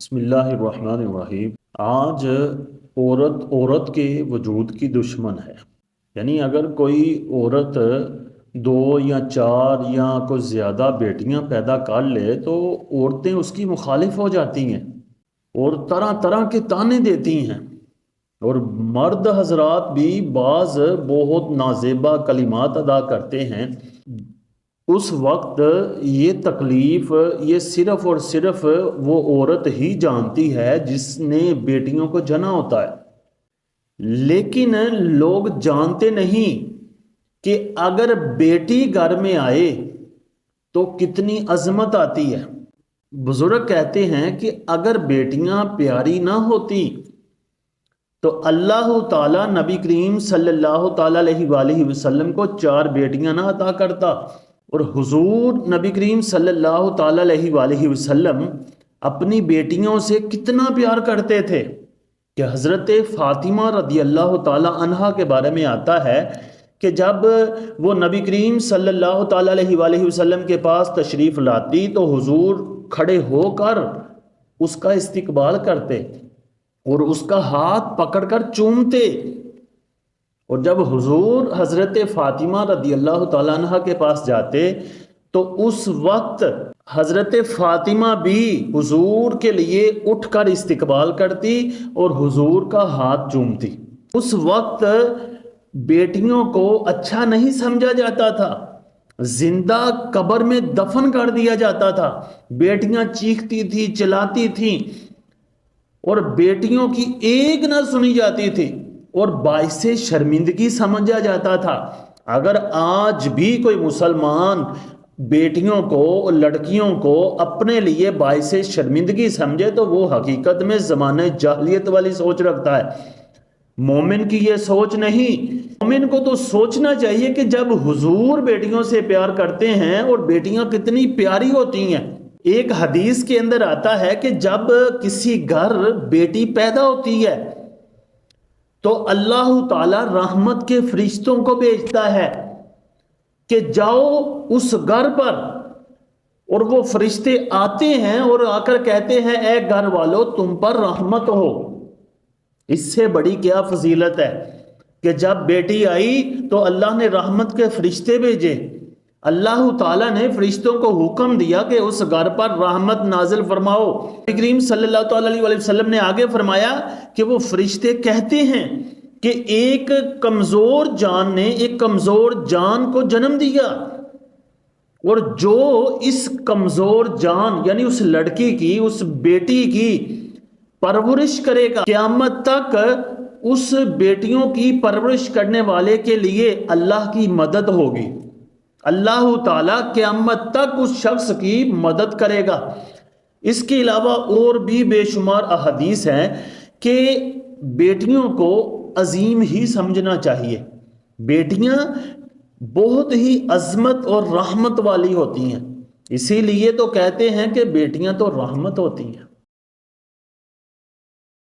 بسم اللہ الرحمن الرحیم۔ آج عورت کے وجود کی دشمن ہے۔ یعنی اگر کوئی عورت دو یا چار یا کوئی زیادہ بیٹیاں پیدا کر لے تو عورتیں اس کی مخالف ہو جاتی ہیں اور طرح طرح کے تانے دیتی ہیں، اور مرد حضرات بھی بعض بہت نازیبا کلمات ادا کرتے ہیں۔ اس وقت یہ تکلیف یہ صرف اور صرف وہ عورت ہی جانتی ہے جس نے بیٹیوں کو جنا ہوتا ہے، لیکن لوگ جانتے نہیں کہ اگر بیٹی گھر میں آئے تو کتنی عظمت آتی ہے۔ بزرگ کہتے ہیں کہ اگر بیٹیاں پیاری نہ ہوتی تو اللہ تعالیٰ نبی کریم صلی اللہ تعالیٰ علیہ وآلہ وسلم کو 4 بیٹیاں نہ عطا کرتا، اور حضور نبی کریم صلی اللہ تعالیٰ علیہ وآلہ وسلم اپنی بیٹیوں سے کتنا پیار کرتے تھے کہ حضرت فاطمہ رضی اللہ تعالیٰ عنہا کے بارے میں آتا ہے کہ جب وہ نبی کریم صلی اللہ تعالیٰ علیہ وآلہ وسلم کے پاس تشریف لاتی تو حضور کھڑے ہو کر اس کا استقبال کرتے اور اس کا ہاتھ پکڑ کر چومتے، اور جب حضور حضرت فاطمہ رضی اللہ تعالیٰ عنہ کے پاس جاتے تو اس وقت حضرت فاطمہ بھی حضور کے لیے اٹھ کر استقبال کرتی اور حضور کا ہاتھ چومتی۔ اس وقت بیٹیوں کو اچھا نہیں سمجھا جاتا تھا، زندہ قبر میں دفن کر دیا جاتا تھا۔ بیٹیاں چیختی تھی، چلاتی تھیں، اور بیٹیوں کی ایک نہ سنی جاتی تھی اور باعث شرمندگی سمجھا جاتا تھا۔ اگر آج بھی کوئی مسلمان بیٹیوں کو، لڑکیوں کو اپنے لیے باعث شرمندگی سمجھے تو وہ حقیقت میں زمانہ جاہلیت والی سوچ رکھتا ہے۔ مومن کی یہ سوچ نہیں۔ مومن کو تو سوچنا چاہیے کہ جب حضور بیٹیوں سے پیار کرتے ہیں اور بیٹیاں کتنی پیاری ہوتی ہیں۔ ایک حدیث کے اندر آتا ہے کہ جب کسی گھر بیٹی پیدا ہوتی ہے تو اللہ تعالی رحمت کے فرشتوں کو بھیجتا ہے کہ جاؤ اس گھر پر، اور وہ فرشتے آتے ہیں اور آ کر کہتے ہیں اے گھر والو تم پر رحمت ہو۔ اس سے بڑی کیا فضیلت ہے کہ جب بیٹی آئی تو اللہ نے رحمت کے فرشتے بھیجے۔ اللہ تعالیٰ نے فرشتوں کو حکم دیا کہ اس گھر پر رحمت نازل فرماؤ۔ نبی کریم صلی اللہ تعالیٰ علیہ وسلم نے آگے فرمایا کہ وہ فرشتے کہتے ہیں کہ ایک کمزور جان نے ایک کمزور جان کو جنم دیا، اور جو اس کمزور جان یعنی اس لڑکی کی، اس بیٹی کی پرورش کرے گا، قیامت تک اس بیٹیوں کی پرورش کرنے والے کے لیے اللہ کی مدد ہوگی۔ اللہ تعالیٰ قیامت تک اس شخص کی مدد کرے گا۔ اس کے علاوہ اور بھی بے شمار احادیث ہیں کہ بیٹیوں کو عظیم ہی سمجھنا چاہیے۔ بیٹیاں بہت ہی عظمت اور رحمت والی ہوتی ہیں، اسی لیے تو کہتے ہیں کہ بیٹیاں تو رحمت ہوتی ہیں۔